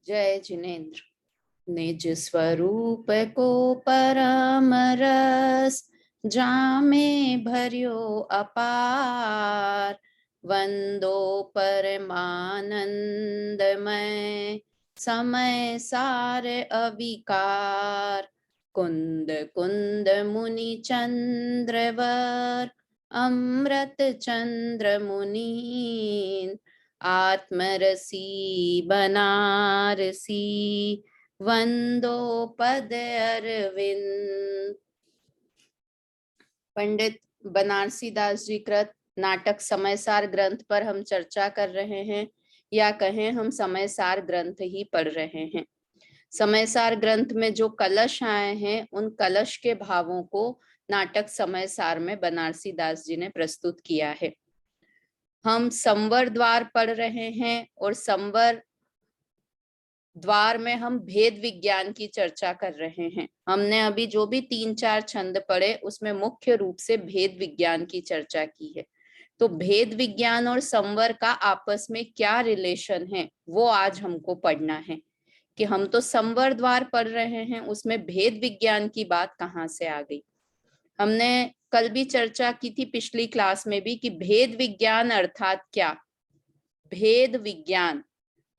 जय जिनेन्द्र। निज स्वरूप को परम रस जामे भर्यो अपार, वंदो परमानंदमय समय सार अविकार। कुंद कुंद मुनि चंद्रवर अमृत चंद्र मुनीन, आत्मरसी बनारसी वंदो पद अरविंद। पंडित बनारसी दास जी कृत नाटक समयसार ग्रंथ पर हम चर्चा कर रहे हैं, या कहें हम समयसार ग्रंथ ही पढ़ रहे हैं। समयसार ग्रंथ में जो कलश आए हैं, उन कलश के भावों को नाटक समयसार में बनारसी दास जी ने प्रस्तुत किया है। हम संवर द्वार पढ़ रहे हैं और संवर द्वार में हम भेद विज्ञान की चर्चा कर रहे हैं। हमने अभी जो भी 3-4 छंद पढ़े उसमें मुख्य रूप से भेद विज्ञान की चर्चा की है। तो भेद विज्ञान और संवर का आपस में क्या रिलेशन है वो आज हमको पढ़ना है। कि हम तो संवर द्वार पढ़ रहे हैं, उसमें भेद विज्ञान की बात कहाँ से आ गई। हमने कल भी चर्चा की थी पिछली क्लास में भी कि भेद विज्ञान अर्थात क्या। भेद विज्ञान,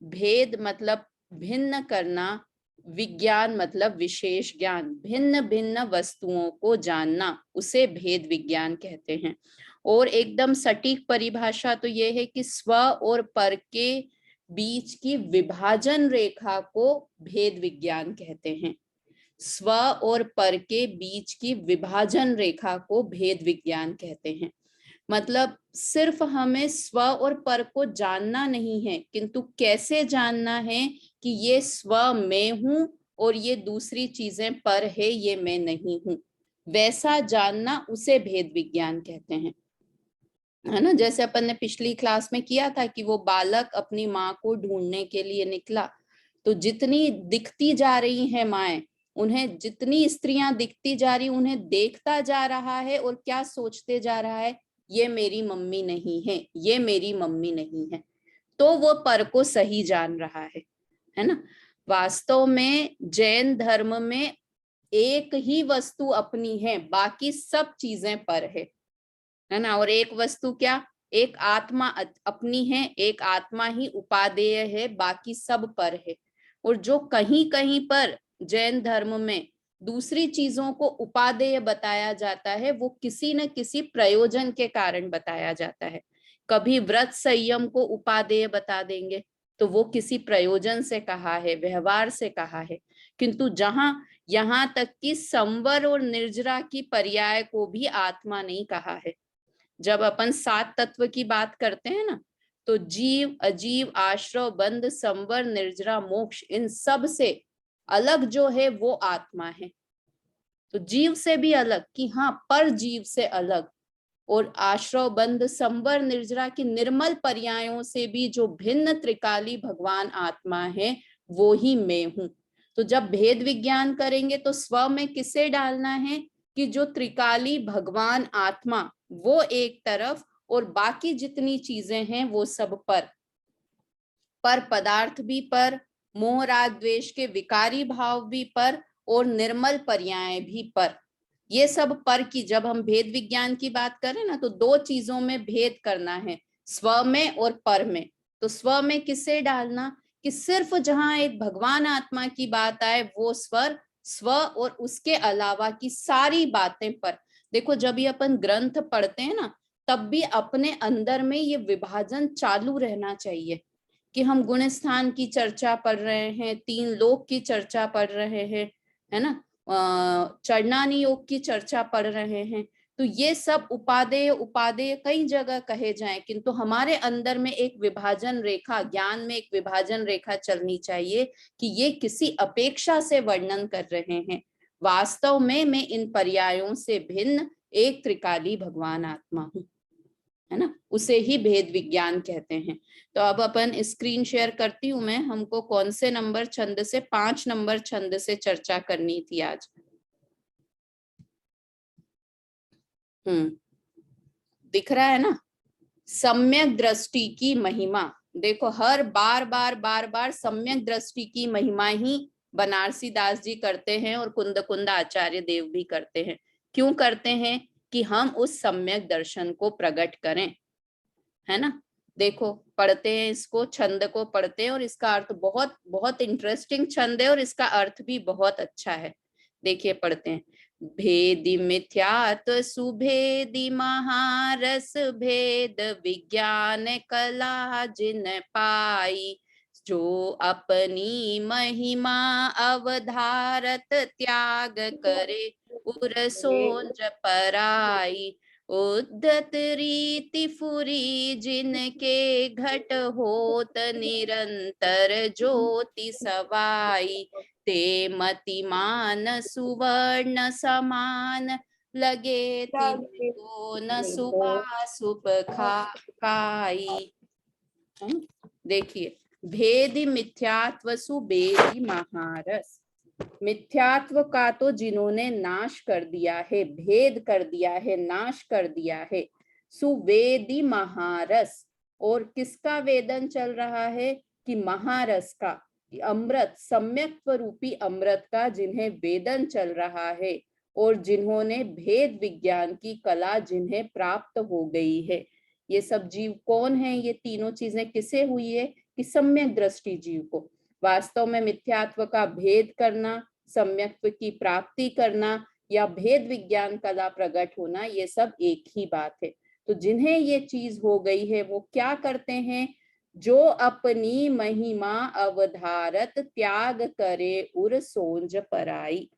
भेद मतलब भिन्न करना, विज्ञान मतलब विशेष ज्ञान, भिन्न भिन्न वस्तुओं को जानना, उसे भेद विज्ञान कहते हैं। और एकदम सटीक परिभाषा तो यह है कि स्व और पर के बीच की विभाजन रेखा को भेद विज्ञान कहते हैं। स्व और पर के बीच की विभाजन रेखा को भेद विज्ञान कहते हैं। मतलब सिर्फ हमें स्व और पर को जानना नहीं है, किंतु कैसे जानना है कि ये स्व मैं हूं और ये दूसरी चीजें पर है, ये मैं नहीं हूं, वैसा जानना उसे भेद विज्ञान कहते हैं, है ना। जैसे अपन ने पिछली क्लास में किया था कि वो बालक अपनी माँ को ढूंढने के लिए निकला, तो जितनी दिखती जा रही है माएं, उन्हें जितनी स्त्रियां दिखती जा रही, उन्हें देखता जा रहा है और क्या सोचते जा रहा है, ये मेरी मम्मी नहीं है, ये मेरी मम्मी नहीं है। तो वो पर को सही जान रहा है ना। वास्तव में जैन धर्म में एक ही वस्तु अपनी है, बाकी सब चीजें पर है ना। और एक वस्तु क्या, एक आत्मा अपनी है, एक आत्मा ही उपादेय है, बाकी सब पर है। और जो कहीं कहीं पर जैन धर्म में दूसरी चीजों को उपादेय बताया जाता है, वो किसी न किसी प्रयोजन के कारण बताया जाता है। कभी व्रत संयम को उपादेय बता देंगे तो वो किसी प्रयोजन से कहा है, व्यवहार से कहा है। किंतु जहां यहाँ तक कि संवर और निर्जरा की पर्याय को भी आत्मा नहीं कहा है। जब अपन 7 तत्व की बात करते हैं ना, तो जीव, अजीव, आश्रव, बंध, संवर, निर्जरा, मोक्ष, इन सब से अलग जो है वो आत्मा है। तो जीव से भी अलग कि हाँ, पर जीव से अलग, और आश्रव, बंध, संवर, निर्जरा की निर्मल पर्यायों से भी जो भिन्न त्रिकाली भगवान आत्मा है, वो ही मैं हूं। तो जब भेद विज्ञान करेंगे तो स्व में किसे डालना है कि जो त्रिकाली भगवान आत्मा वो एक तरफ और बाकी जितनी चीजें हैं वो सब पर पदार्थ भी पर, मोह राग द्वेष के विकारी भाव भी पर, और निर्मल पर्याय भी पर। ये सब पर की जब हम भेद विज्ञान की बात करें ना, तो 2 चीजों में भेद करना है, स्व में और पर में। तो स्व में किसे डालना कि सिर्फ जहां एक भगवान आत्मा की बात आए वो स्वर स्व, और उसके अलावा की सारी बातें पर। देखो जब ये अपन ग्रंथ पढ़ते हैं ना, तब भी अपने अंदर में ये विभाजन चालू रहना चाहिए कि हम गुण स्थान की चर्चा पढ़ रहे हैं, 3 लोक की चर्चा पढ़ रहे हैं, है ना, चरणानी योग की चर्चा पढ़ रहे हैं। तो ये सब उपादेय उपादेय कई जगह कहे जाएं, किंतु हमारे अंदर में एक विभाजन रेखा, ज्ञान में एक विभाजन रेखा चलनी चाहिए कि ये किसी अपेक्षा से वर्णन कर रहे हैं, वास्तव में मैं इन पर्यायों से भिन्न एक त्रिकाली भगवान आत्मा हूं, है ना। उसे ही भेद विज्ञान कहते हैं। तो अब अपन स्क्रीन शेयर करती हूं मैं, हमको कौन से नंबर छंद से, 5 नंबर छंद से चर्चा करनी थी आज। दिख रहा है ना। सम्यक दृष्टि की महिमा, देखो हर बार बार बार बार सम्यक दृष्टि की महिमा ही बनारसी दास जी करते हैं और कुंद कुंद आचार्य देव भी करते हैं। क्यों करते हैं? कि हम उस सम्यक दर्शन को प्रकट करें, है ना। देखो पढ़ते हैं, इसको छंद को पढ़ते हैं और इसका अर्थ बहुत बहुत इंटरेस्टिंग छंद है और इसका अर्थ भी बहुत अच्छा है। देखिए पढ़ते हैं। भेदि मिथ्यात्व सुभेदि महारस भेद विज्ञान कला जिन पाई, जो अपनी महिमा अवधारत त्याग करे उर सोंज पराई, उद्धत रीति फुरी जिनके घट होत निरंतर ज्योति सवाई, ते मतिमान सुवर्ण समान लगे तिनको न सुपाशुप खाई। देखिए भेद मिथ्यात्व सुबेदी महारस, मिथ्यात्व का तो जिन्होंने नाश कर दिया है, भेद कर दिया है, नाश कर दिया है। सुवेदी महारस, और किसका वेदन चल रहा है? कि महारस का, अमृत सम्यक रूपी अमृत का जिन्हें वेदन चल रहा है और जिन्होंने भेद विज्ञान की कला जिन्हें प्राप्त हो गई है। ये सब जीव कौन है? ये तीनों चीजें किसे हुई है? कि सम्यक दृष्टि जीव को। वास्तव में मिथ्यात्व का भेद करना, सम्यक्त्व की प्राप्ति करना या भेद विज्ञान कला प्रकट होना, ये सब एक ही बात है। तो जिन्हें ये चीज हो गई है वो क्या करते हैं? जो अपनी महिमा अवधारत त्याग करे उर सोंज पराई।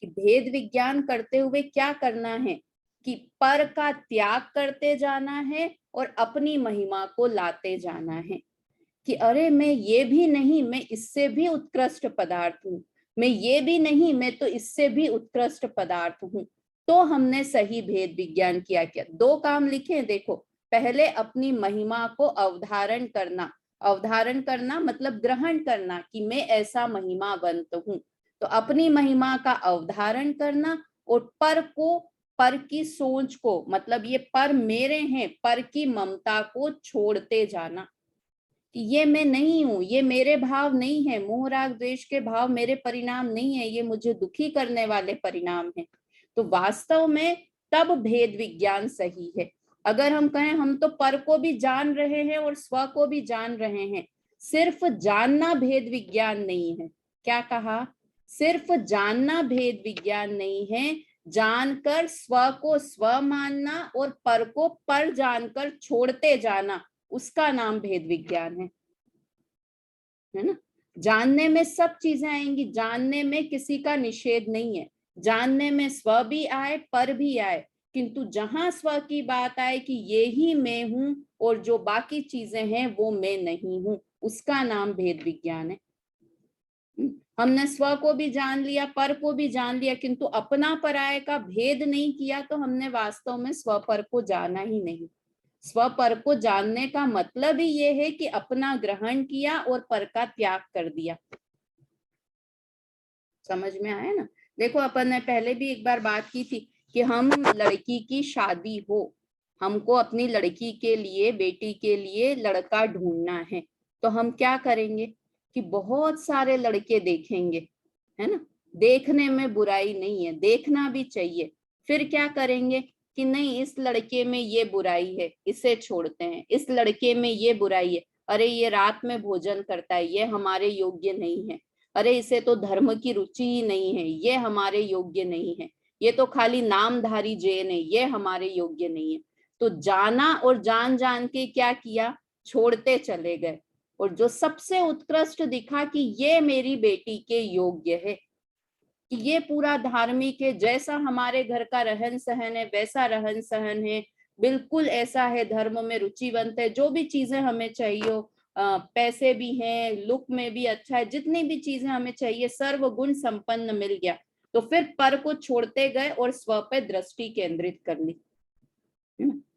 भेद विज्ञान करते हुए क्या करना है? कि पर का त्याग करते जाना है और अपनी महिमा को लाते जाना है। कि अरे मैं ये भी नहीं, मैं इससे भी उत्कृष्ट पदार्थ हूँ, मैं ये भी नहीं, मैं तो इससे भी उत्कृष्ट पदार्थ हूँ। तो हमने सही भेद विज्ञान किया। क्या दो काम लिखे? देखो पहले अपनी महिमा को अवधारण करना, अवधारण करना मतलब ग्रहण करना कि मैं ऐसा महिमावंत हूँ। तो अपनी महिमा का अवधारण करना और पर को, पर की सोच को, मतलब ये पर मेरे हैं, पर की ममता को छोड़ते जाना कि ये मैं नहीं हूं, ये मेरे भाव नहीं है, मोह राग द्वेष के भाव मेरे परिणाम नहीं है, ये मुझे दुखी करने वाले परिणाम है। तो वास्तव में तब भेद विज्ञान सही है। अगर हम कहें हम तो पर को भी जान रहे हैं और स्व को भी जान रहे हैं, सिर्फ जानना भेद विज्ञान नहीं है। क्या कहा? सिर्फ जानना भेद विज्ञान नहीं है, जानकर स्व को स्व मानना और पर को पर जानकर छोड़ते जाना, उसका नाम भेद विज्ञान है ना। जानने में सब चीजें आएंगी, जानने में किसी का निषेध नहीं है, जानने में स्व भी आए पर भी आए, किंतु जहां स्व की बात आए कि ये ही मैं हूं और जो बाकी चीजें हैं वो मैं नहीं हूं, उसका नाम भेद विज्ञान है। हमने स्व को भी जान लिया, पर को भी जान लिया, किंतु अपना पराये का भेद नहीं किया, तो हमने वास्तव में स्व पर को जाना ही नहीं। स्व पर को जानने का मतलब ही ये है कि अपना ग्रहण किया और पर का त्याग कर दिया। समझ में आया ना। देखो अपन ने पहले भी एक बार बात की थी कि हम लड़की की शादी हो, हमको अपनी लड़की के लिए, बेटी के लिए लड़का ढूंढना है, तो हम क्या करेंगे कि बहुत सारे लड़के देखेंगे, है ना। देखने में बुराई नहीं है, देखना भी चाहिए। फिर क्या करेंगे कि नहीं, इस लड़के में ये बुराई है, इसे छोड़ते हैं, इस लड़के में ये बुराई है, अरे ये रात में भोजन करता है, ये हमारे योग्य नहीं है, अरे इसे तो धर्म की रुचि ही नहीं है, ये हमारे योग्य नहीं है, ये तो खाली नामधारी जैन है, ये हमारे योग्य नहीं है। तो जाना और जान जान के क्या किया? छोड़ते चले गए। और जो सबसे उत्कृष्ट दिखा कि ये मेरी बेटी के योग्य है, कि ये पूरा धार्मिक है, जैसा हमारे घर का रहन सहन है वैसा रहन सहन है, बिल्कुल ऐसा है, धर्म में रुचिवंत है, जो भी चीजें हमें चाहिए, पैसे भी हैं, लुक में भी अच्छा है, जितनी भी चीजें हमें चाहिए, सर्व गुण संपन्न मिल गया। तो फिर पर को छोड़ते गए और स्व पे दृष्टि केंद्रित कर ली,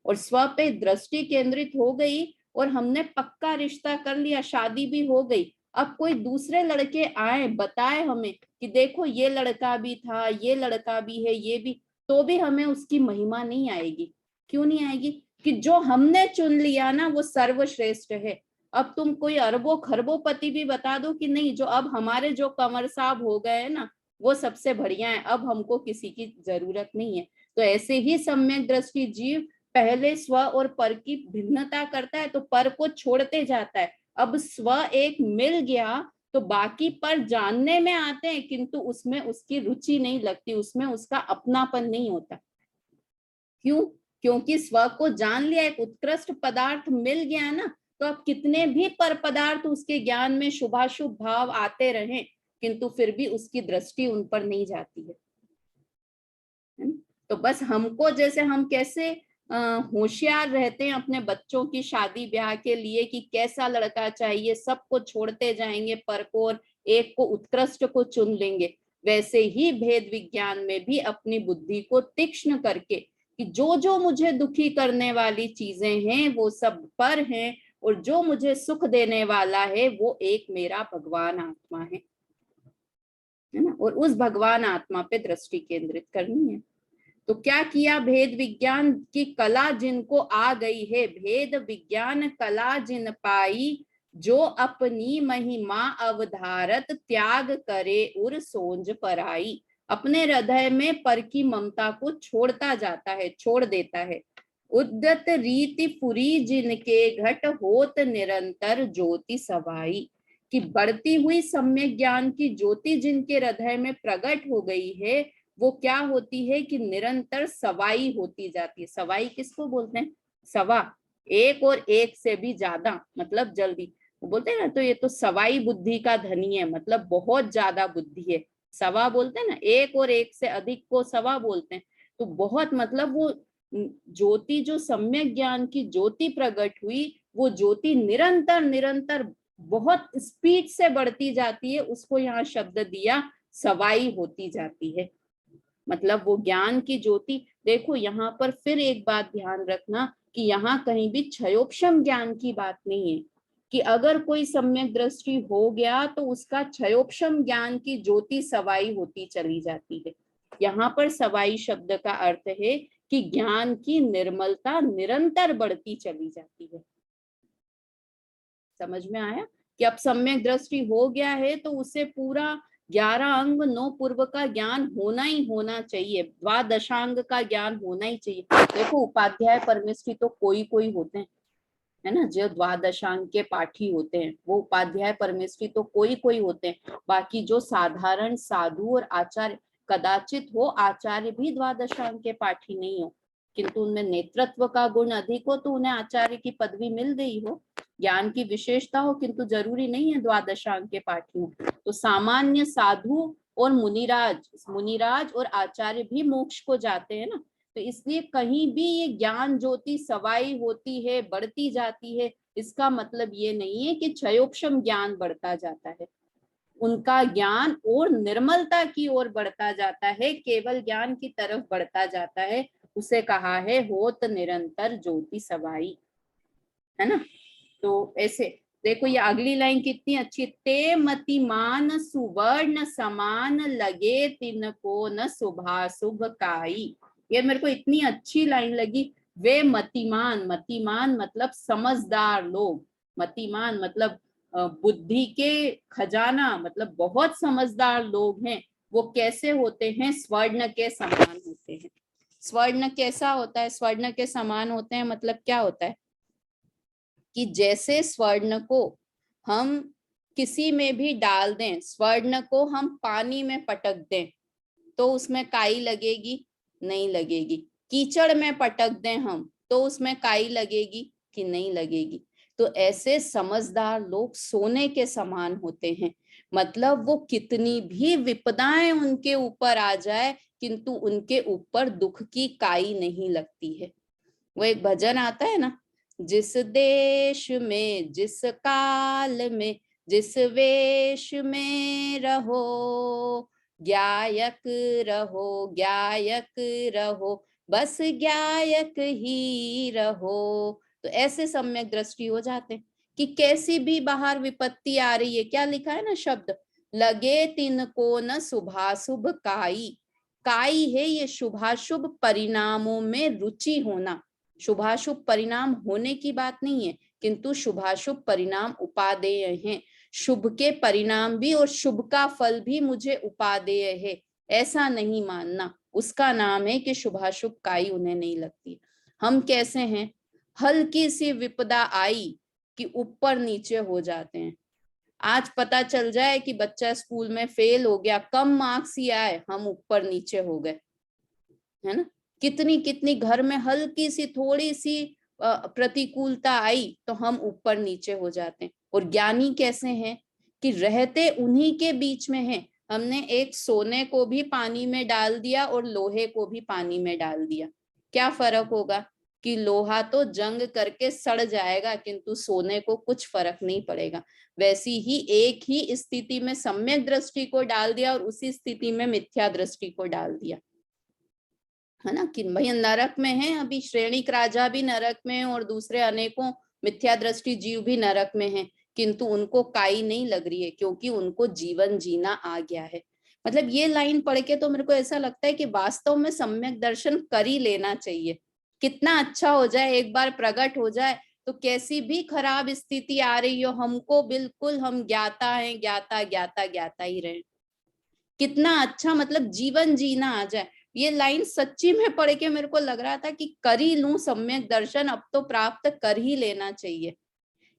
और स्व पे दृष्टि केंद्रित हो गई और हमने पक्का रिश्ता कर लिया, शादी भी हो गई। अब कोई दूसरे लड़के आए, बताए हमें कि देखो ये लड़का भी था, ये लड़का भी है, ये भी, तो भी हमें उसकी महिमा नहीं आएगी। क्यों नहीं आएगी? कि जो हमने चुन लिया ना वो सर्वश्रेष्ठ है, अब तुम कोई अरबों खरबोपति भी बता दो कि नहीं, जो अब हमारे जो कंवर साहब हो गए हैं ना, वो सबसे बढ़िया है, अब हमको किसी की जरूरत नहीं है। तो ऐसे ही सम्यक दृष्टि जीव पहले स्व और पर की भिन्नता करता है, तो पर को छोड़ते जाता है। अब स्व एक मिल गया तो बाकी पर जानने में आते हैं, किंतु उसमें उसकी रुचि नहीं लगती, उसमें उसका अपनापन नहीं होता। क्यों? क्योंकि स्व को जान लिया, एक उत्कृष्ट पदार्थ मिल गया ना, तो अब कितने भी पर पदार्थ उसके ज्ञान में शुभाशुभ भाव आते रहे, किंतु फिर भी उसकी दृष्टि उन पर नहीं जाती है। तो बस हमको, जैसे हम कैसे होशियार रहते हैं अपने बच्चों की शादी ब्याह के लिए कि कैसा लड़का चाहिए, सबको छोड़ते जाएंगे पर को और एक को उत्कृष्ट को चुन लेंगे, वैसे ही भेद विज्ञान में भी अपनी बुद्धि को तीक्ष्ण करके कि जो जो मुझे दुखी करने वाली चीजें हैं वो सब पर हैं, और जो मुझे सुख देने वाला है वो एक मेरा भगवान आत्मा है ना, और उस भगवान आत्मा पे दृष्टि केंद्रित करनी है। तो क्या किया, भेद विज्ञान की कला जिनको आ गई है, भेद विज्ञान कला जिन पाई, जो अपनी महिमा अवधारत त्याग करे उर सोंझ पराई। अपने हृदय में पर की ममता को छोड़ता जाता है, छोड़ देता है। उद्यत रीति पुरी जिनके घट होत निरंतर ज्योति सवाई, कि बढ़ती हुई सम्यक ज्ञान की ज्योति जिनके हृदय में प्रकट हो गई है, वो क्या होती है कि निरंतर सवाई होती जाती है। सवाई किसको बोलते हैं? सवा, एक और एक से भी ज्यादा, मतलब जल्दी। वो बोलते हैं ना, तो ये तो सवाई बुद्धि का धनी है, मतलब बहुत ज्यादा बुद्धि है। सवा बोलते हैं ना, एक और एक से अधिक को सवा बोलते हैं। तो बहुत, मतलब वो ज्योति, जो सम्यक ज्ञान की ज्योति प्रकट हुई, वो ज्योति निरंतर निरंतर बहुत स्पीड से बढ़ती जाती है, उसको यहाँ शब्द दिया सवाई होती जाती है। मतलब वो ज्ञान की ज्योति। देखो यहाँ पर फिर एक बात ध्यान रखना कि यहाँ कहीं भी क्षयोपशम ज्ञान की बात नहीं है, कि अगर कोई सम्यक दृष्टि हो गया तो उसका क्षयोपशम ज्ञान की ज्योति सवाई होती चली जाती है। यहाँ पर सवाई शब्द का अर्थ है कि ज्ञान की निर्मलता निरंतर बढ़ती चली जाती है। समझ में आया कि अब सम्यक दृष्टि हो गया है तो उसे पूरा 11 अंग 9 पूर्व का ज्ञान होना ही होना चाहिए, द्वादशांग का ज्ञान होना ही चाहिए। देखो उपाध्याय परमेष्ठी तो कोई कोई होते हैं, है ना, जो द्वादशांग के पाठी होते हैं, वो उपाध्याय परमेष्ठी तो कोई कोई होते हैं। बाकी जो साधारण साधु और आचार्य, कदाचित हो आचार्य भी द्वादशांग के पाठी नहीं हो, किंतु उनमें नेतृत्व का गुण अधिक हो तो उन्हें आचार्य की पदवी मिल गई हो, ज्ञान की विशेषता हो, किंतु जरूरी नहीं है द्वादशांग के पाठी हो। तो सामान्य साधु और मुनिराज और आचार्य भी मोक्ष को जाते हैं ना। तो इसलिए कहीं भी ये ज्ञान ज्योति सवाई होती है, बढ़ती जाती है, इसका मतलब ये नहीं है कि क्षयोपशम ज्ञान बढ़ता जाता है। उनका ज्ञान और निर्मलता की ओर बढ़ता जाता है, केवल ज्ञान की तरफ बढ़ता जाता है। उसे कहा है होत निरंतर ज्योति सवाई, है ना। तो ऐसे देखो ये अगली लाइन कितनी अच्छी, ते मतिमान सुवर्ण समान लगे तिनको न शुभाशुभ काई। ये मेरे को इतनी अच्छी लाइन लगी। वे मतिमान, मतिमान मतलब समझदार लोग, मतिमान मतलब बुद्धि के खजाना, मतलब बहुत समझदार लोग हैं। वो कैसे होते हैं? स्वर्ण के समान होते हैं। स्वर्ण कैसा होता है? स्वर्ण के समान होते हैं मतलब क्या होता है कि जैसे स्वर्ण को हम किसी में भी डाल दें, स्वर्ण को हम पानी में पटक दें तो उसमें काई लगेगी? नहीं लगेगी। कीचड़ में पटक दें हम तो उसमें काई लगेगी कि नहीं लगेगी। तो ऐसे समझदार लोग सोने के समान होते हैं, मतलब वो कितनी भी विपदाएं उनके ऊपर आ जाए किंतु उनके ऊपर दुख की काई नहीं लगती है। वो एक भजन आता है ना, जिस देश में जिस काल में जिस वेश में रहो, गायक रहो गायक रहो, बस गायक ही रहो। तो ऐसे सम्यक दृष्टि हो जाते हैं कि कैसी भी बाहर विपत्ति आ रही है, क्या लिखा है ना शब्द, लगे तिनको न शुभाशुभ काई। काई है ये शुभाशुभ परिणामों में रुचि होना, शुभाशुभ परिणाम होने की बात नहीं है, किंतु शुभाशुभ परिणाम उपादेय हैं। शुभ के परिणाम भी और शुभ का फल भी मुझे उपादेय है, ऐसा नहीं मानना। उसका नाम है कि शुभाशुभ काई उन्हें नहीं लगती। हम कैसे हैं, हल्की सी विपदा आई कि ऊपर नीचे हो जाते हैं। आज पता चल जाए कि बच्चा स्कूल में फेल हो गया, कम मार्क्स ही आए, हम ऊपर नीचे हो गए, है ना। कितनी कितनी घर में हल्की सी थोड़ी सी प्रतिकूलता आई तो हम ऊपर नीचे हो जाते हैं। और ज्ञानी कैसे हैं कि रहते उन्हीं के बीच में हैं। हमने एक सोने को भी पानी में डाल दिया और लोहे को भी पानी में डाल दिया, क्या फर्क होगा कि लोहा तो जंग करके सड़ जाएगा, किंतु सोने को कुछ फर्क नहीं पड़ेगा। वैसी ही एक ही स्थिति में सम्यक दृष्टि को डाल दिया और उसी स्थिति में मिथ्या दृष्टि को डाल दिया, है ना। कि भाई नरक में है, अभी श्रेणिक राजा भी नरक में है और दूसरे अनेकों मिथ्या दृष्टि जीव भी नरक में हैं, किंतु उनको काई नहीं लग रही है, क्योंकि उनको जीवन जीना आ गया है। मतलब ये लाइन पढ़ के तो मेरे को ऐसा लगता है कि वास्तव में सम्यक दर्शन कर ही लेना चाहिए। कितना अच्छा हो जाए, एक बार प्रकट हो जाए तो कैसी भी खराब स्थिति आ रही हो, हमको बिल्कुल हम ज्ञाता है, ज्ञाता ज्ञाता ज्ञाता ही रहे। कितना अच्छा, मतलब जीवन जीना आ जाए। ये लाइन सच्ची में पढ़ के मेरे को लग रहा था कि कर ही लूं सम्यक दर्शन, अब तो प्राप्त कर ही लेना चाहिए,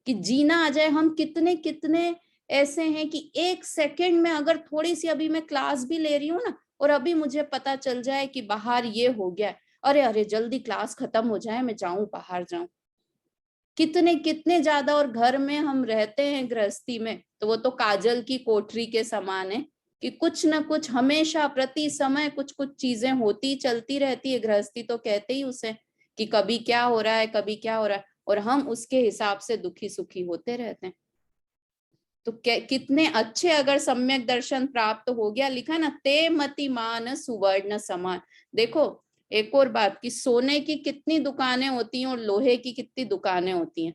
कि जीना आ जाए। हम कितने कितने ऐसे हैं कि एक सेकंड में अगर थोड़ी सी, अभी मैं क्लास भी ले रही हूँ ना, और अभी मुझे पता चल जाए कि बाहर ये हो गया, अरे अरे जल्दी क्लास खत्म हो जाए, मैं जाऊं, बाहर जाऊं। कितने कितने ज्यादा। और घर में हम रहते हैं गृहस्थी में, तो वो तो काजल की कोठरी के समान है कि कुछ ना कुछ हमेशा प्रति समय कुछ कुछ चीजें होती चलती रहती है। गृहस्थी तो कहते ही उसे कि कभी क्या हो रहा है, कभी क्या हो रहा है, और हम उसके हिसाब से दुखी सुखी होते रहते हैं। तो कितने अच्छे, अगर सम्यक दर्शन प्राप्त हो गया, लिखा ना ते मतिमान सुवर्ण समान। देखो एक और बात कि सोने की कितनी दुकानें होती हैं और लोहे की कितनी दुकानें होती हैं।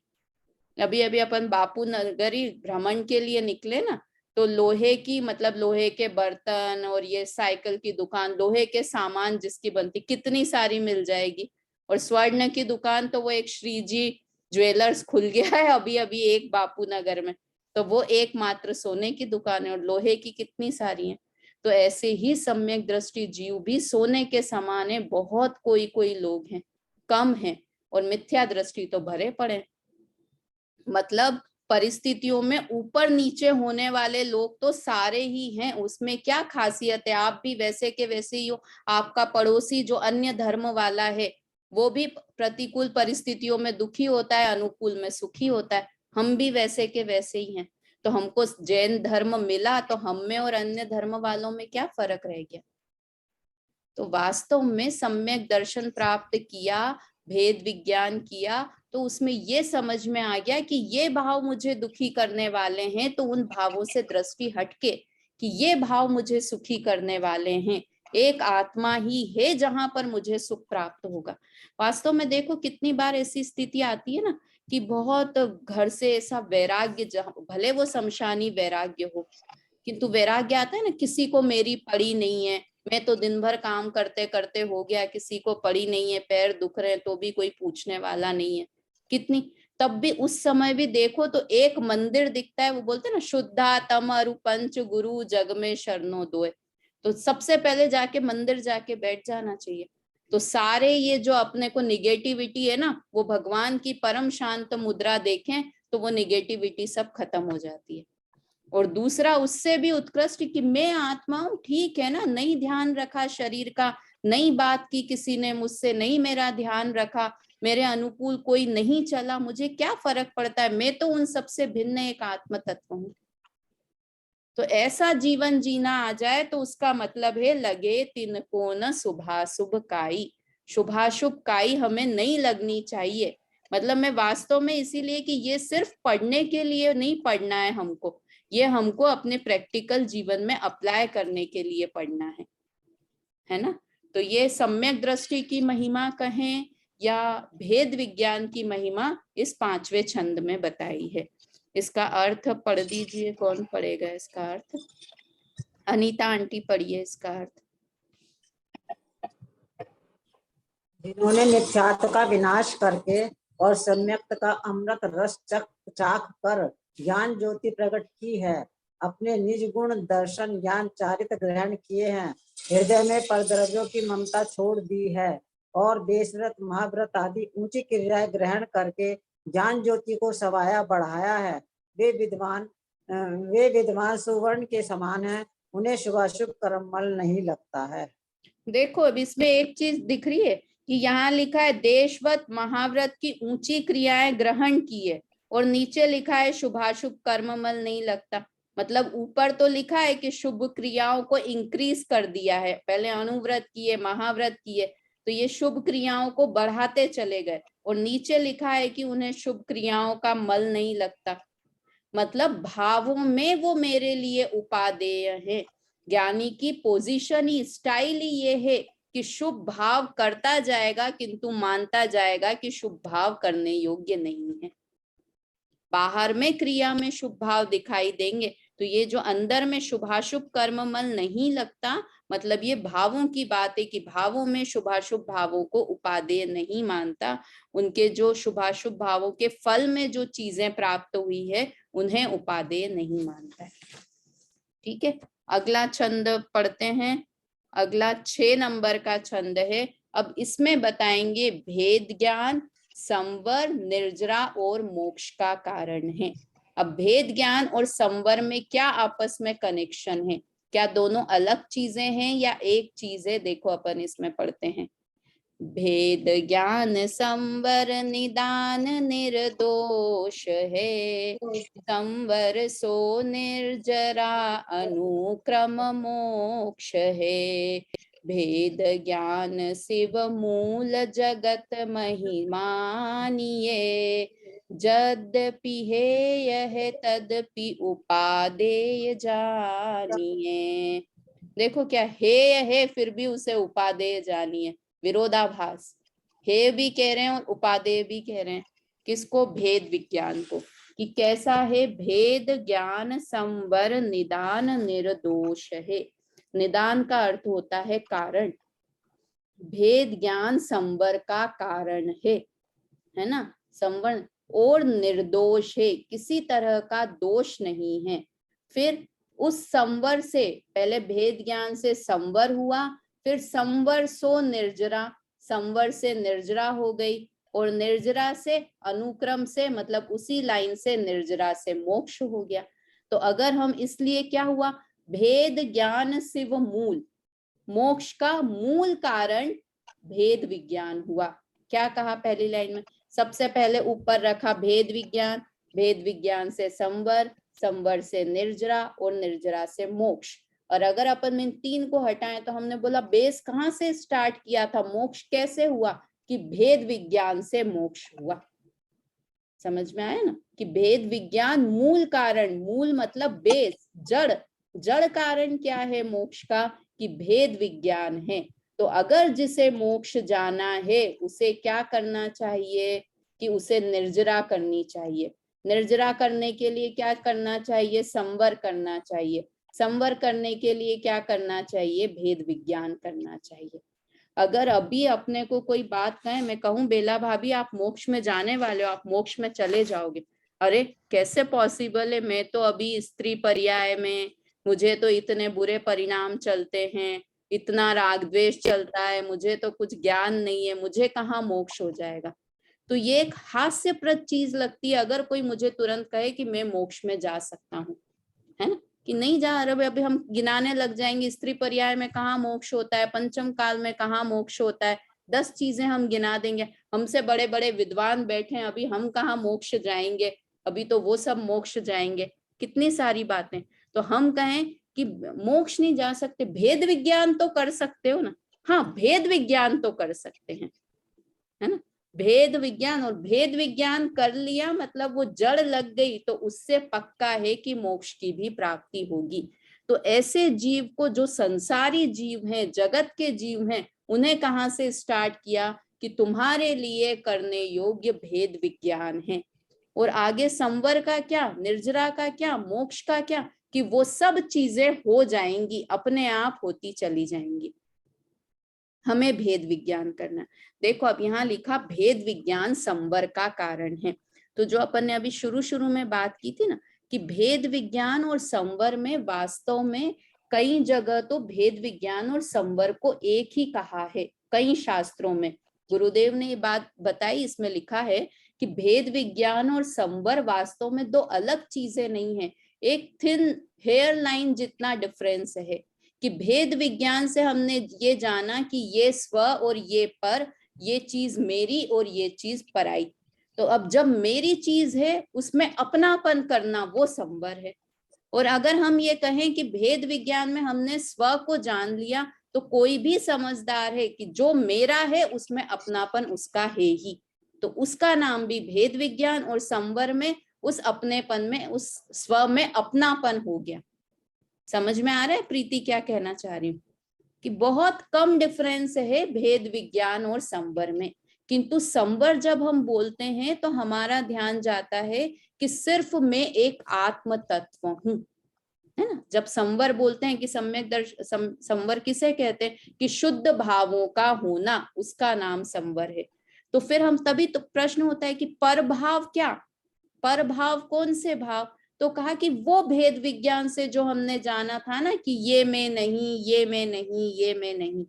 अभी अभी अपन बापू नगरी भ्रमण के लिए निकले ना, तो लोहे की, मतलब लोहे के बर्तन और ये साइकिल की दुकान, लोहे के सामान जिसकी बनती कितनी सारी मिल जाएगी। और स्वर्ण की दुकान तो वो एक श्री जी ज्वेलर्स खुल गया है अभी अभी एक बापू नगर में, तो वो एकमात्र सोने की दुकान है, और लोहे की कितनी सारी हैं। तो ऐसे ही सम्यक दृष्टि जीव भी सोने के समान है, बहुत कोई कोई लोग हैं, कम हैं, और मिथ्या दृष्टि तो भरे पड़े। मतलब परिस्थितियों में ऊपर नीचे होने वाले लोग तो सारे ही हैं, उसमें क्या खासियत है। आप भी वैसे के वैसे ही हो, आपका पड़ोसी जो अन्य धर्म वाला है वो भी प्रतिकूल परिस्थितियों में दुखी होता है, अनुकूल में सुखी होता है। हम भी वैसे के वैसे ही हैं। तो हमको जैन धर्म मिला तो हम में और अन्य धर्म वालों में क्या फर्क रह गया। तो वास्तव में सम्यक दर्शन प्राप्त किया, भेद विज्ञान किया, तो उसमें ये समझ में आ गया कि ये भाव मुझे दुखी करने वाले हैं, तो उन भावों से दृष्टि हटके कि ये भाव मुझे सुखी करने वाले हैं, एक आत्मा ही है जहां पर मुझे सुख प्राप्त होगा। वास्तव में देखो कितनी बार ऐसी स्थिति आती है ना कि बहुत घर से ऐसा वैराग्य, भले वो शमशानी वैराग्य हो, किंतु वैराग्य आता है ना, किसी को मेरी पड़ी नहीं है, मैं तो दिन भर काम करते करते हो गया, किसी को पड़ी नहीं है, पैर दुख रहे तो भी कोई पूछने वाला नहीं है, कितनी। तब भी उस समय भी देखो तो एक मंदिर दिखता है, वो बोलते हैं ना शुद्धा तम अरु पंच गुरु जग में शरणो दोए, तो सबसे पहले जाके मंदिर जाके बैठ जाना चाहिए। तो सारे ये जो अपने को निगेटिविटी है ना, वो भगवान की परम शांत मुद्रा देखें तो वो निगेटिविटी सब खत्म हो जाती है। और दूसरा उससे भी उत्कृष्ट कि मैं आत्मा हूं, ठीक है ना, नहीं ध्यान रखा शरीर का, नहीं बात की किसी ने मुझसे, नहीं मेरा ध्यान रखा, मेरे अनुकूल कोई नहीं चला, मुझे क्या फर्क पड़ता है, मैं तो उन सबसे भिन्न एक आत्म तत्व हूं। तो ऐसा जीवन जीना आ जाए तो उसका मतलब है लगे तिनको न शुभाशुभ काई। शुभाशुभ काई हमें नहीं लगनी चाहिए। मतलब मैं वास्तव में इसीलिए कि ये सिर्फ पढ़ने के लिए नहीं पढ़ना है हमको, ये हमको अपने प्रैक्टिकल जीवन में अप्लाई करने के लिए पढ़ना है ना। तो ये सम्यक दृष्टि की महिमा कहें या भेद विज्ञान की महिमा इस 5वें छंद में बताई है। इसका अर्थ पढ़ दीजिए, कौन पढ़ेगा इसका अर्थ? अनीता आंटी पढ़िए इसका अर्थ। जिन्होंने मिथ्यात्व का विनाश करके और सम्यक्त का अमृत रस चाख कर ज्ञान ज्योति प्रकट की है, अपने निज गुण दर्शन ज्ञान चारित्र ग्रहण किए हैं, हृदय में परद्रव्यों की ममता छोड़ दी है और देशव्रत महाव्रत आदि ऊंची क्रियाएं ग्रहण करके ज्ञान ज्योति को सवाया बढ़ाया है। वे विद्वान सुवर्ण के समान हैं, उन्हें शुभाशुभ कर्म मल नहीं लगता है। देखो अब इसमें एक चीज दिख रही है कि यहाँ लिखा है देशवत महाव्रत की ऊंची क्रियाएं ग्रहण किए और नीचे लिखा है शुभाशुभ कर्ममल नहीं लगता। मतलब ऊपर तो लिखा है कि शुभ क्रियाओं को इंक्रीज कर दिया है, पहले अनुव्रत किए महाव्रत किए तो ये शुभ क्रियाओं को बढ़ाते चले गए, और नीचे लिखा है कि उन्हें शुभ क्रियाओं का मल नहीं लगता। मतलब भावों में वो मेरे लिए उपादेय है। ज्ञानी की पोजीशन ही स्टाइल ही ये है कि शुभ भाव करता जाएगा किंतु मानता जाएगा कि शुभ भाव करने योग्य नहीं है। बाहर में क्रिया में शुभ भाव दिखाई देंगे तो ये जो अंदर में शुभाशुभ कर्ममल नहीं लगता, मतलब ये भावों की बात है कि भावों में शुभाशुभ भावों को उपादेय नहीं मानता, उनके जो शुभाशुभ भावों के फल में जो चीजें प्राप्त हुई है उन्हें उपादेय नहीं मानता है। ठीक है, अगला छंद पढ़ते हैं। अगला 6 नंबर का छंद है। अब इसमें बताएंगे भेद ज्ञान, संवर, निर्जरा और मोक्ष का कारण है। अब भेद ज्ञान और संवर में क्या आपस में कनेक्शन है, क्या दोनों अलग चीजें हैं या एक चीज है, देखो अपन इसमें पढ़ते हैं। भेद ज्ञान संवर निदान निर्दोष है, संवर सो निर्जरा अनुक्रम मोक्ष है। भेद ज्ञान शिव मूल जगत महिमानिये, यद्यपि है यह तदपि उपादेय जानिए। देखो क्या है फिर भी उसे उपादेय जानिए, विरोधाभास। हे भी कह रहे हैं और उपादेय भी कह रहे हैं। किसको? भेद विज्ञान को, कि कैसा है भेद ज्ञान संवर निदान निर्दोष है। निदान का अर्थ होता है कारण, भेद ज्ञान संवर का कारण है ना, संवर, और निर्दोष है, किसी तरह का दोष नहीं है। फिर उस संवर से, पहले भेद ज्ञान से संवर हुआ, फिर संवर सो निर्जरा, संवर से निर्जरा हो गई, और निर्जरा से अनुक्रम से मतलब उसी लाइन से निर्जरा से मोक्ष हो गया। तो अगर हम इसलिए क्या हुआ, भेद ज्ञान शिव मूल, मोक्ष का मूल कारण भेद विज्ञान हुआ। क्या कहा पहली लाइन में, सबसे पहले ऊपर रखा भेद विज्ञान, भेद विज्ञान से संवर, संवर से निर्जरा और निर्जरा से मोक्ष। और अगर अपन इन तीन को हटाएं तो हमने बोला बेस कहाँ से स्टार्ट किया था, मोक्ष कैसे हुआ, कि भेद विज्ञान से मोक्ष हुआ। समझ में आया ना, कि भेद विज्ञान मूल कारण, मूल मतलब बेस, जड़, जड़ कारण क्या है मोक्ष का, कि भेद विज्ञान है। तो अगर जिसे मोक्ष जाना है उसे क्या करना चाहिए, कि उसे निर्जरा करनी चाहिए। निर्जरा करने के लिए क्या करना चाहिए, संवर करना चाहिए। संवर करने के लिए क्या करना चाहिए, भेद विज्ञान करना चाहिए। अगर अभी अपने को कोई बात कहे, मैं कहूँ बेला भाभी आप मोक्ष में जाने वाले हो, आप मोक्ष में चले जाओगे, अरे कैसे पॉसिबल है, मैं तो अभी स्त्री पर्याय में, मुझे तो इतने बुरे परिणाम चलते हैं, इतना राग द्वेष चलता है, मुझे तो कुछ ज्ञान नहीं है, मुझे कहाँ मोक्ष हो जाएगा। तो ये एक हास्यप्रद चीज लगती है अगर कोई मुझे तुरंत कहे कि मैं मोक्ष में जा सकता हूँ, है ना, कि नहीं जा रहे। अभी हम गिनाने लग जाएंगे, स्त्री पर्याय में कहाँ मोक्ष होता है, पंचम काल में कहाँ मोक्ष होता है, 10 चीजें हम गिना देंगे। हमसे बड़े बड़े विद्वान बैठे हैं, अभी हम कहाँ मोक्ष जाएंगे, अभी तो वो सब मोक्ष जाएंगे, कितनी सारी बातें। तो हम कहें कि मोक्ष नहीं जा सकते, भेद विज्ञान तो कर सकते हो ना, हाँ भेद विज्ञान तो कर सकते हैं, है ना, भेद विज्ञान। और भेद विज्ञान कर लिया मतलब वो जड़ लग गई तो उससे पक्का है कि मोक्ष की भी प्राप्ति होगी। तो ऐसे जीव को, जो संसारी जीव हैं, जगत के जीव हैं, उन्हें कहाँ से स्टार्ट किया, कि तुम्हारे लिए करने योग्य भेद विज्ञान है। और आगे संवर का क्या, निर्जरा का क्या, मोक्ष का क्या, कि वो सब चीजें हो जाएंगी, अपने आप होती चली जाएंगी। हमें भेद विज्ञान करना। देखो अब यहाँ लिखा भेद विज्ञान संवर का कारण है। तो जो अपन ने अभी शुरू शुरू में बात की थी ना कि भेद विज्ञान और संवर में वास्तव में कई जगह तो भेद विज्ञान और संवर को एक ही कहा है। कई शास्त्रों में गुरुदेव ने ये बात बताई, इसमें लिखा है कि भेद विज्ञान और संवर वास्तव में दो अलग चीजें नहीं है, एक थिन हेयर लाइन जितना डिफरेंस है। कि भेद विज्ञान से हमने ये जाना कि ये स्व और ये पर, ये चीज मेरी और ये चीज पराई। तो अब जब मेरी चीज है उसमें अपनापन करना वो संवर है। और अगर हम ये कहें कि भेद विज्ञान में हमने स्व को जान लिया तो कोई भी समझदार है कि जो मेरा है उसमें अपनापन उसका है ही, तो उसका नाम भी भेद विज्ञान। और संवर में उस अपनेपन में, उस स्व में अपनापन हो गया। समझ में आ रहा है प्रीति क्या कहना चाह रही हूँ? कि बहुत कम डिफरेंस है भेद विज्ञान और संवर में। किंतु संवर जब हम बोलते हैं तो हमारा ध्यान जाता है कि सिर्फ मैं एक आत्म तत्व हूं, है ना। जब संवर बोलते हैं कि संवर किसे कहते हैं कि शुद्ध भावों का होना, उसका नाम संवर है। तो फिर हम तभी तो प्रश्न होता है कि पर भाव क्या, पर भाव कौन से भाव? तो कहा कि वो भेद विज्ञान से जो हमने जाना था ना कि ये मैं नहीं, ये मैं नहीं, ये मैं नहीं,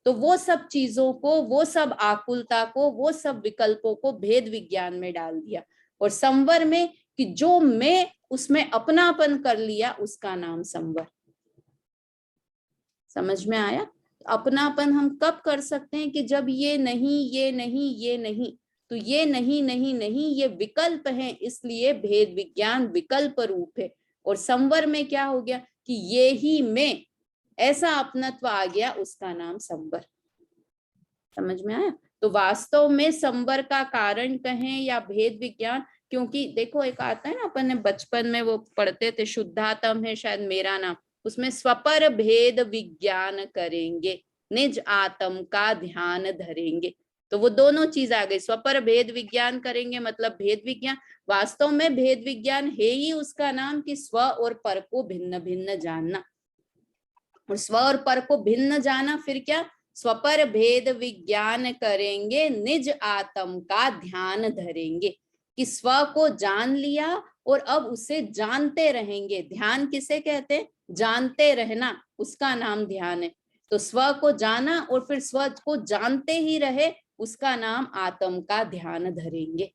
तो वो सब चीजों को, वो सब आकुलता को, वो सब विकल्पों को भेद विज्ञान में डाल दिया। और संवर में कि जो मैं उसमें अपनापन कर लिया, उसका नाम संवर। समझ में आया? अपनापन हम कब कर सकते हैं कि जब ये नहीं, ये नहीं, ये नहीं, तो ये नहीं नहीं नहीं ये विकल्प है, इसलिए भेद विज्ञान विकल्प रूप है। और संवर में क्या हो गया कि ये ही मैं, ऐसा अपनत्व आ गया, उसका नाम संवर। समझ में आया? तो वास्तव में संवर का कारण कहें या भेद विज्ञान, क्योंकि देखो एक आता है ना, अपन ने बचपन में वो पढ़ते थे, शुद्धातम है शायद मेरा नाम, उसमें स्वपर भेद विज्ञान करेंगे, निज आत्म का ध्यान धरेंगे। तो वो दोनों चीज आ गई, स्वपर भेद विज्ञान करेंगे मतलब भेद विज्ञान। वास्तव में भेद विज्ञान है ही उसका नाम कि स्व और पर को भिन्न भिन्न जानना। और स्व और पर को भिन्न जाना फिर क्या, स्वपर भेद विज्ञान करेंगे, निज आत्म का ध्यान धरेंगे। कि स्व को जान लिया और अब उसे जानते रहेंगे। ध्यान किसे कहते हैं? जानते रहना, उसका नाम ध्यान है। तो स्व को जाना और फिर स्व को जानते ही रहे, उसका नाम आत्म का ध्यान धरेंगे।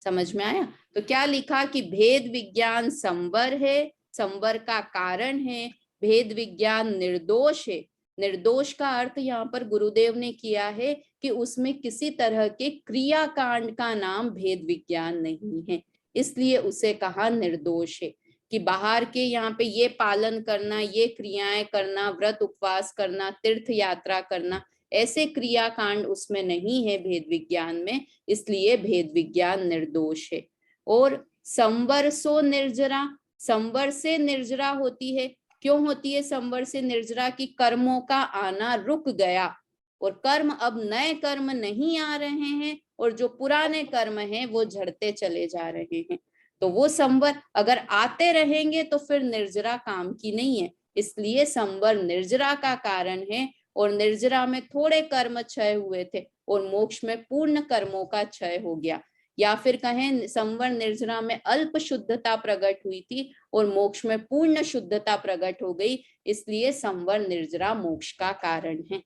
समझ में आया? तो क्या लिखा कि भेद विज्ञान संवर है, संवर का कारण है, भेद विज्ञान निर्दोष है। निर्दोष का अर्थ यहाँ पर गुरुदेव ने किया है कि उसमें किसी तरह के क्रियाकांड का नाम भेद विज्ञान नहीं है, इसलिए उसे कहा निर्दोष है। कि बाहर के यहाँ पे ये पालन करना, ये क्रियाएं करना, व्रत उपवास करना, तीर्थ यात्रा करना, ऐसे क्रियाकांड उसमें नहीं है भेद विज्ञान में, इसलिए भेद विज्ञान निर्दोष है। और संवर सो निर्जरा, संवर से निर्जरा होती है। क्यों होती है संवर से निर्जरा? की कर्मों का आना रुक गया और कर्म अब नए कर्म नहीं आ रहे हैं और जो पुराने कर्म हैं वो झड़ते चले जा रहे हैं। तो वो संवर अगर आते रहेंगे तो फिर निर्जरा काम की नहीं है, इसलिए संवर निर्जरा का कारण है। और निर्जरा में थोड़े कर्म क्षय हुए थे और मोक्ष में पूर्ण कर्मों का क्षय हो गया। या फिर कहें संवर निर्जरा में अल्प शुद्धता प्रकट हुई थी और मोक्ष में पूर्ण शुद्धता प्रकट हो गई, इसलिए संवर निर्जरा मोक्ष का कारण है।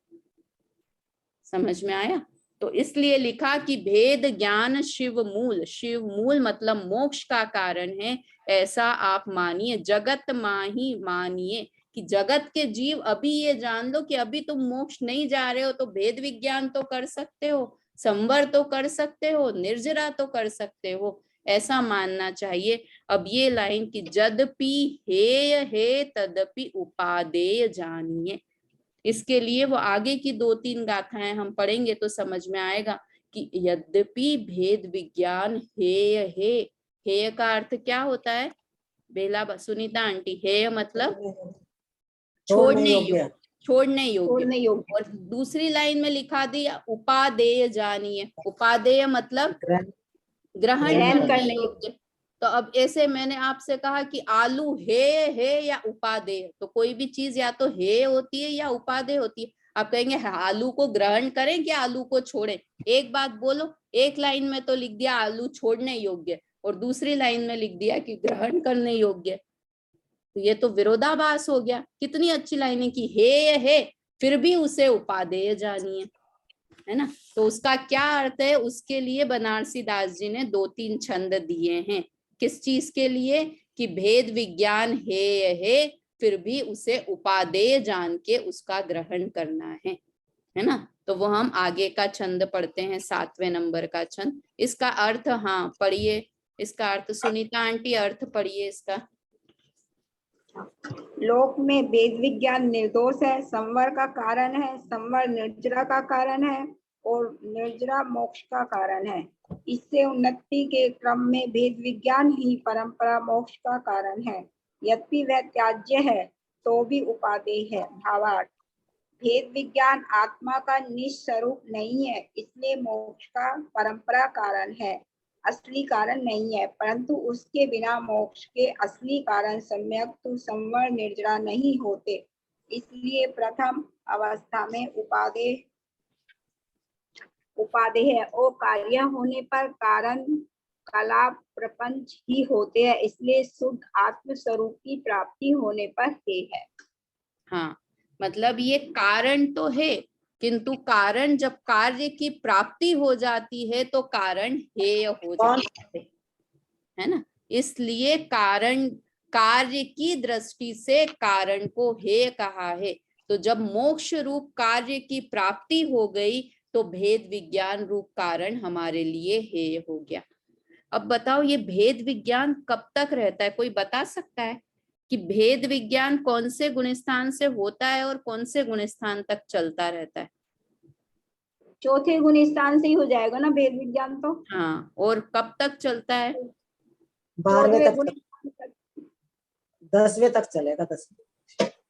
समझ में आया? तो इसलिए लिखा कि भेद ज्ञान शिव मूल, शिव मूल मतलब मोक्ष का कारण है, ऐसा आप मानिए, जगत माही मानिए। कि जगत के जीव अभी ये जान लो कि अभी तुम मोक्ष नहीं जा रहे हो तो भेद विज्ञान तो कर सकते हो, संवर तो कर सकते हो, निर्जरा तो कर सकते हो, ऐसा मानना चाहिए। अब ये लाइन की यद्यपि हेय है तदपि उपादेय जानिए, इसके लिए वो आगे की 2-3 गाथाएं हम पढ़ेंगे तो समझ में आएगा कि यद्यपि भेद विज्ञान हेय है। हेय का अर्थ क्या होता है बेला सुनीता आंटी? हेय मतलब छोड़ने योग्य, छोड़ने योग्य। और दूसरी लाइन में लिखा दिया उपादेय जानिए, उपादेय मतलब ग्रहण करने योग्य। तो अब ऐसे मैंने आपसे कहा कि आलू है या उपादेय, तो कोई भी चीज या तो है होती है या उपादेय होती है। आप कहेंगे आलू को ग्रहण करें कि आलू को छोड़ें? एक बात बोलो, एक लाइन में तो लिख दिया आलू छोड़ने योग्य और दूसरी लाइन में लिख दिया कि ग्रहण करने योग्य, तो ये तो विरोधाभास हो गया। कितनी अच्छी लाइनें की, हे फिर भी उसे उपादेय जानिए, है ना। तो उसका क्या अर्थ है, उसके लिए बनारसी दास जी ने 2-3 छंद दिए हैं। किस चीज के लिए? कि भेद विज्ञान है फिर भी उसे उपादेय जान के उसका ग्रहण करना है ना। तो वो हम आगे का छंद पढ़ते हैं, 7वें नंबर का छंद। इसका अर्थ हाँ पढ़िए, इसका अर्थ सुनीता आंटी अर्थ पढ़िए इसका। लोक में वेद विज्ञान निर्दोष है, संवर का कारण है, संवर निर्जरा का कारण है और निर्जरा मोक्ष का कारण है। इससे उन्नति के क्रम में भेद विज्ञान ही परंपरा मोक्ष का कारण है। यद्यपि वह त्याज्य है तो भी उपादेय है। भावार्थ, भेद विज्ञान आत्मा का निस्वरूप नहीं है, इसलिए मोक्ष का परंपरा कारण है, असली कारण नहीं है। परंतु उसके बिना मोक्ष के असली कारण सम्यक तो संवर निर्जरा नहीं होते, इसलिए प्रथम अवस्था में उपादेय है और कार्य होने पर कारण कला प्रपंच ही होते हैं, इसलिए शुद्ध आत्म स्वरूप की प्राप्ति होने पर हे है। हाँ, मतलब ये कारण तो है, किंतु कारण जब कार्य की प्राप्ति हो जाती है तो कारण हेय हो जाता है ना। इसलिए कारण, कार्य की दृष्टि से कारण को हेय कहा है। तो जब मोक्ष रूप कार्य की प्राप्ति हो गई तो भेद विज्ञान रूप कारण हमारे लिए हेय हो गया। अब बताओ ये भेद विज्ञान कब तक रहता है, कोई बता सकता है कि भेद विज्ञान कौन से गुणस्थान से होता है और कौन से गुणस्थान तक चलता रहता है? चौथे गुणस्थान से ही हो जाएगा ना भेद विज्ञान तो। हाँ, और कब तक चलता है? 12वें तक, गुणस्थान तक। 10वें तक चलेगा, 10वें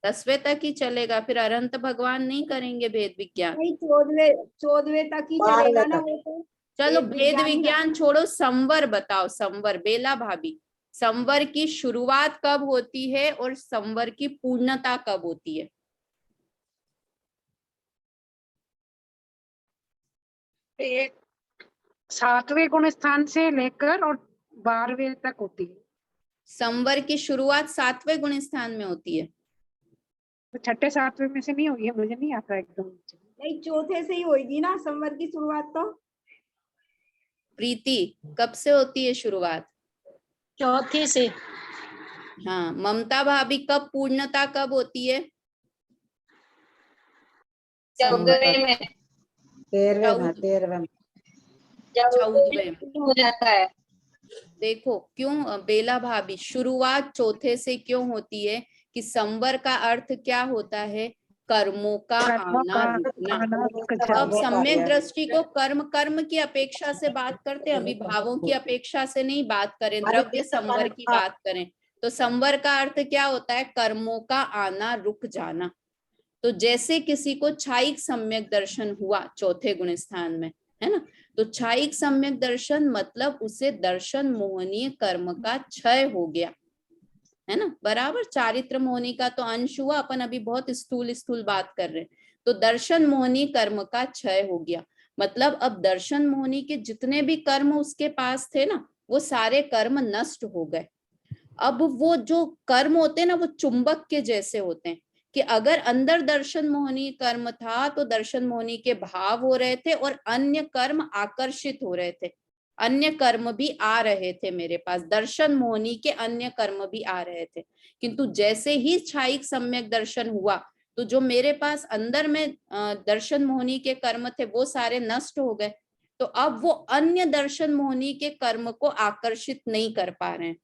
10वें तक ही चलेगा, फिर अनंत भगवान नहीं करेंगे भेद विज्ञान? नहीं, 14वें तक ही चलेगा ना वो तो। चलो भेद विज्ञान छोड़ो, संवर बताओ, संवर बेला भाभी, संवर की शुरुआत कब होती है और संवर की पूर्णता कब होती है? एक 7वें गुण स्थान से लेकर और 12वें तक होती है। संवर की शुरुआत 7वें गुण स्थान में होती है? तो 6ठे 7वें में से नहीं हुई है, मुझे नहीं आता एकदम। नहीं, चौथे से ही होगी ना संवर की शुरुआत तो। प्रीति, कब से होती है शुरुआत? चौथे से। हाँ, ममता भाभी कब पूर्णता कब होती है? 14वें में। 13वें में। 14वें में हो जाता है। देखो क्यों बेला भाभी, शुरुआत चौथे से क्यों होती है? कि संवर का अर्थ क्या होता है? कर्मों का आना रुकना। अब सम्यक दृष्टि को कर्म, कर्म की अपेक्षा से बात करते हैं, अभी भावों की अपेक्षा से नहीं बात करें, द्रव्य संवर की बात करें। तो संवर का अर्थ क्या होता है? कर्मों का आना रुक जाना। तो जैसे किसी को छायिक सम्यक दर्शन हुआ चौथे गुण स्थान में, है ना, तो छायिक सम्यक दर्शन मतलब उसे दर्शन मोहनीय कर्म का क्षय हो गया, है ना, बराबर। चारित्र मोहनी का तो अंश हुआ, अपन अभी बहुत स्थूल स्थूल बात कर रहे हैं। तो दर्शन मोहनी कर्म का क्षय हो गया, मतलब अब दर्शन मोहनी के जितने भी कर्म उसके पास थे ना, वो सारे कर्म नष्ट हो गए। अब वो जो कर्म होते हैं ना, वो चुंबक के जैसे होते हैं कि अगर अंदर दर्शन मोहनी कर्म था तो दर्शन मोहनी के भाव हो रहे थे और अन्य कर्म आकर्षित हो रहे थे, अन्य कर्म भी आ रहे थे मेरे पास, दर्शन मोहनी के अन्य कर्म भी आ रहे थे। किंतु जैसे ही छायिक सम्यक दर्शन हुआ तो जो मेरे पास अंदर में दर्शन मोहनी के कर्म थे वो सारे नष्ट हो गए। तो अब वो अन्य दर्शन मोहनी के कर्म को आकर्षित नहीं कर पा रहे हैं।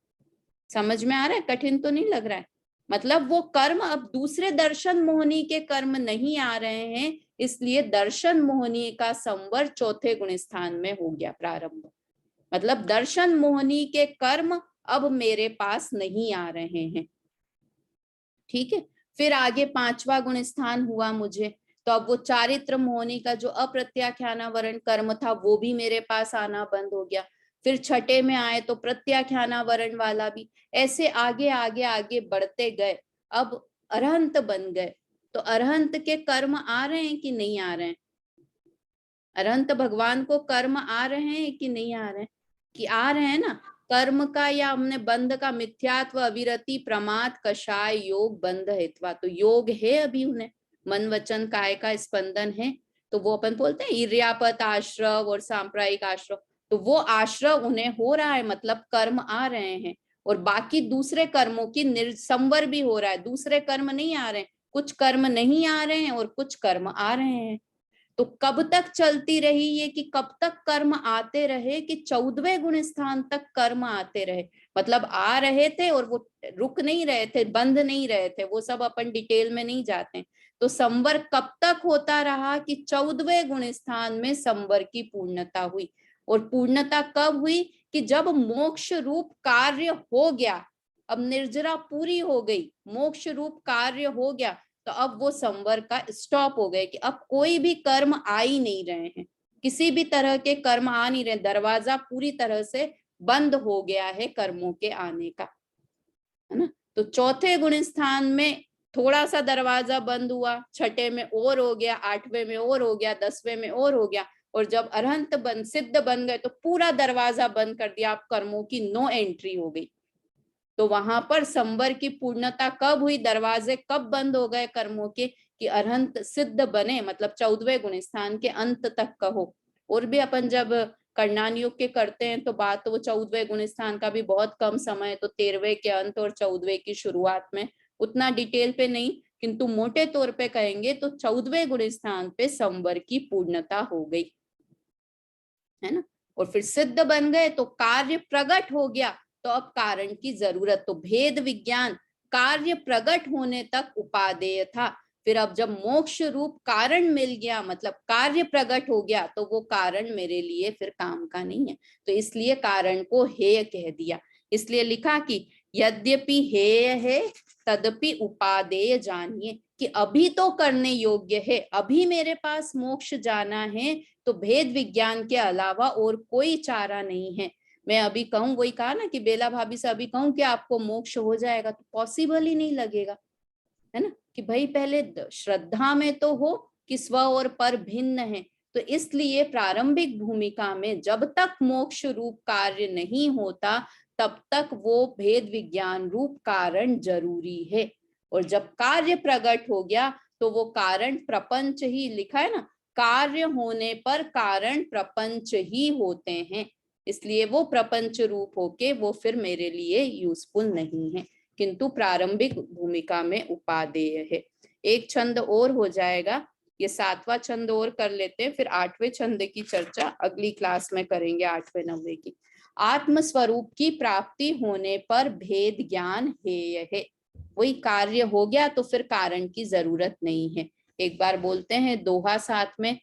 समझ में आ रहा है? कठिन तो नहीं लग रहा है? मतलब वो कर्म अब दूसरे दर्शन मोहनी के कर्म नहीं आ रहे हैं, इसलिए दर्शन मोहनी का संवर चौथे गुण स्थान में हो गया प्रारंभ। मतलब दर्शन मोहनी के कर्म अब मेरे पास नहीं आ रहे हैं। ठीक है, फिर आगे 5वां गुण स्थान हुआ मुझे, तो अब वो चारित्र मोहनी का जो अप्रत्याख्यानावरण कर्म था वो भी मेरे पास आना बंद हो गया। फिर 6ठे में आए तो प्रत्याख्यानावरण वाला भी, ऐसे आगे आगे आगे बढ़ते गए, अब अरहंत बन गए। तो अरहंत के कर्म आ रहे हैं कि नहीं आ रहे हैं? अरहंत भगवान को कर्म आ रहे हैं कि नहीं आ रहे हैं? कि आ रहे हैं ना। कर्म का या हमने बंध का मिथ्यात्व, अविरति, प्रमाद, कषाय, योग, बंध, हेत्वा, तो योग है अभी उन्हें, मन वचन काय का स्पंदन है। तो वो अपन बोलते हैं इर्यापत आश्रव और सांप्रायिक आश्रव, तो वो आश्रव उन्हें हो रहा है, मतलब कर्म आ रहे हैं। और बाकी दूसरे कर्मों की निर्संवर भी हो रहा है, दूसरे कर्म नहीं आ रहे हैं, कुछ कर्म नहीं आ रहे हैं और कुछ कर्म आ रहे हैं। तो कब तक चलती रही ये, कि कब तक कर्म आते रहे, कि 14वें गुण स्थान तक कर्म आते रहे, मतलब आ रहे थे और वो रुक नहीं रहे थे, बंद नहीं रहे थे, वो सब अपन डिटेल में नहीं जाते। तो संवर कब तक होता रहा, कि 14वें गुण स्थान में संवर की पूर्णता हुई। और पूर्णता कब हुई, कि जब मोक्ष रूप कार्य हो गया, अब निर्जरा पूरी हो गई, मोक्ष रूप कार्य हो गया, तो अब वो संवर का स्टॉप हो गए, कि अब कोई भी कर्म आ ही नहीं रहे हैं, किसी भी तरह के कर्म आ नहीं रहे, दरवाजा पूरी तरह से बंद हो गया है कर्मों के आने का, है ना। तो चौथे गुण स्थान में थोड़ा सा दरवाजा बंद हुआ, छठे में और हो गया, 8वें में और हो गया, 10वें में और हो गया, और जब अरहंत बन सिद्ध बन गए तो पूरा दरवाजा बंद कर दिया, आप कर्मों की नो एंट्री हो गई। तो वहां पर संवर की पूर्णता कब हुई, दरवाजे कब बंद हो गए कर्मों के, कि अरहंत सिद्ध बने, मतलब 14वें गुण स्थान के अंत तक कहो। और भी अपन जब कर्णान योग के करते हैं तो बात तो वो 14वें गुण स्थान का भी बहुत कम समय, तो 13वें के अंत और 14वें की शुरुआत में, उतना डिटेल पे नहीं, किंतु मोटे तौर पे कहेंगे तो 14वें गुण स्थान पे संवर की पूर्णता हो गई, है ना। और फिर सिद्ध बन गए तो कार्य प्रकट हो गया, तो अब कारण की जरूरत, तो भेद विज्ञान कार्य प्रकट होने तक उपादेय था। फिर अब जब मोक्ष रूप कारण मिल गया, मतलब कार्य प्रकट हो गया, तो वो कारण मेरे लिए फिर काम का नहीं है, तो इसलिए कारण को हेय कह दिया। इसलिए लिखा कि यद्यपि हेय है तदपि उपादेय जानिए, कि अभी तो करने योग्य है, अभी मेरे पास मोक्ष जाना है, तो भेद विज्ञान के अलावा और कोई चारा नहीं है। मैं अभी कहूँ, वही कहा ना कि बेला भाभी से अभी कहूँ कि आपको मोक्ष हो जाएगा, तो पॉसिबल ही नहीं लगेगा, है ना। कि भाई पहले श्रद्धा में तो हो कि स्व और पर भिन्न है, तो इसलिए प्रारंभिक भूमिका में जब तक मोक्ष रूप कार्य नहीं होता, तब तक वो भेद विज्ञान रूप कारण जरूरी है। और जब कार्य प्रकट हो गया तो वो कारण प्रपंच ही, लिखा है ना, कार्य होने पर कारण प्रपंच ही होते हैं, इसलिए वो प्रपंच रूप होके वो फिर मेरे लिए यूजफुल नहीं है, किंतु प्रारंभिक भूमिका में उपादेय है। एक छंद और हो जाएगा, ये 7वां छंद और कर लेते हैं, फिर 8वें छंद की चर्चा अगली क्लास में करेंगे, 8वें 9वें की। आत्म स्वरूप की प्राप्ति होने पर भेद ज्ञान हेय है, वही कार्य हो गया तो फिर कारण की जरूरत नहीं है। एक बार बोलते हैं दोहा साथ में,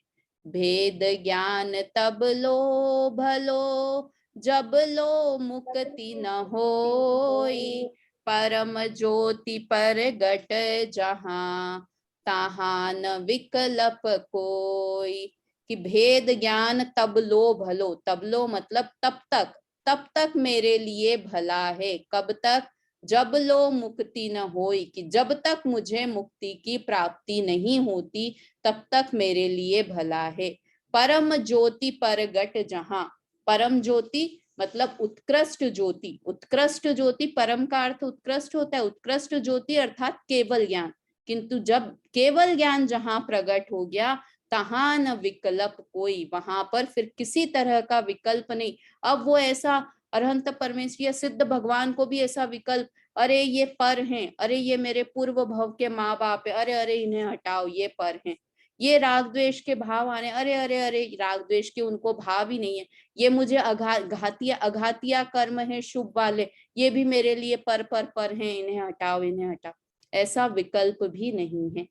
भेद ज्ञान तब लो भलो, जब लो मुक्ति न होई, परम ज्योति पर गट जहां, तहां न विकल्प कोई। कि भेद ज्ञान तब लो भलो, तब लो मतलब तब तक मेरे लिए भला है, कब तक, जब लो मुक्ति न होई, कि जब तक मुझे मुक्ति की प्राप्ति नहीं होती तब तक मेरे लिए भला है। परम ज्योति पर गट जहां, परम ज्योति मतलब उत्कृष्ट ज्योति, उत्कृष्ट ज्योति, परम का अर्थ उत्कृष्ट होता है, उत्कृष्ट ज्योति अर्थात केवल ज्ञान, किंतु जब केवल ज्ञान जहां प्रकट हो गया, तहां न विकल्प कोई, वहां पर फिर किसी तरह का विकल्प नहीं। अब वो ऐसा अरहंत परमेश्वर या सिद्ध भगवान को भी ऐसा विकल्प, अरे ये पर हैं, अरे ये मेरे पूर्व भव के माँ बाप है, अरे अरे इन्हें हटाओ ये पर हैं, ये राग द्वेष के भाव आने, अरे अरे अरे राग द्वेष के उनको भाव ही नहीं है, ये मुझे अघातिया कर्म है शुभ वाले, ये भी मेरे लिए पर हैं, इन्हें हटाओ इन्हें हटाओ, ऐसा विकल्प भी नहीं है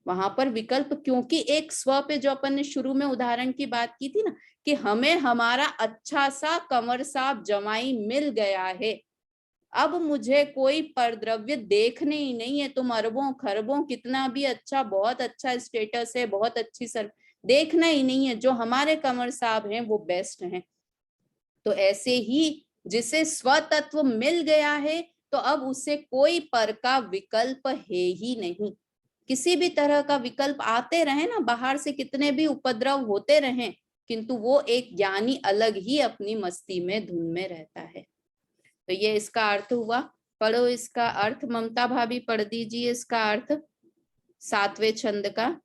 वहां पर। विकल्प क्योंकि एक स्व पे जो अपन ने शुरू में उदाहरण की बात की थी ना, कि हमें हमारा अच्छा सा कंवर साहब जमाई मिल गया है, अब मुझे कोई परद्रव्य देखने ही नहीं है, तुम अरबों खरबों कितना भी अच्छा, बहुत अच्छा स्टेटस है, बहुत अच्छी सर, देखना ही नहीं है, जो हमारे कंवर साहब हैं वो बेस्ट हैं। तो ऐसे ही जिसे स्वतत्व मिल गया है, तो अब उसे कोई पर का विकल्प है ही नहीं, किसी भी तरह का विकल्प आते रहे ना, बाहर से कितने भी उपद्रव होते रहें, किंतु वो एक ज्ञानी अलग ही अपनी मस्ती में धुन में रहता है। तो ये इसका अर्थ हुआ। पढ़ो इसका अर्थ, ममता भाभी पढ़ दीजिए इसका अर्थ 7वें छंद का।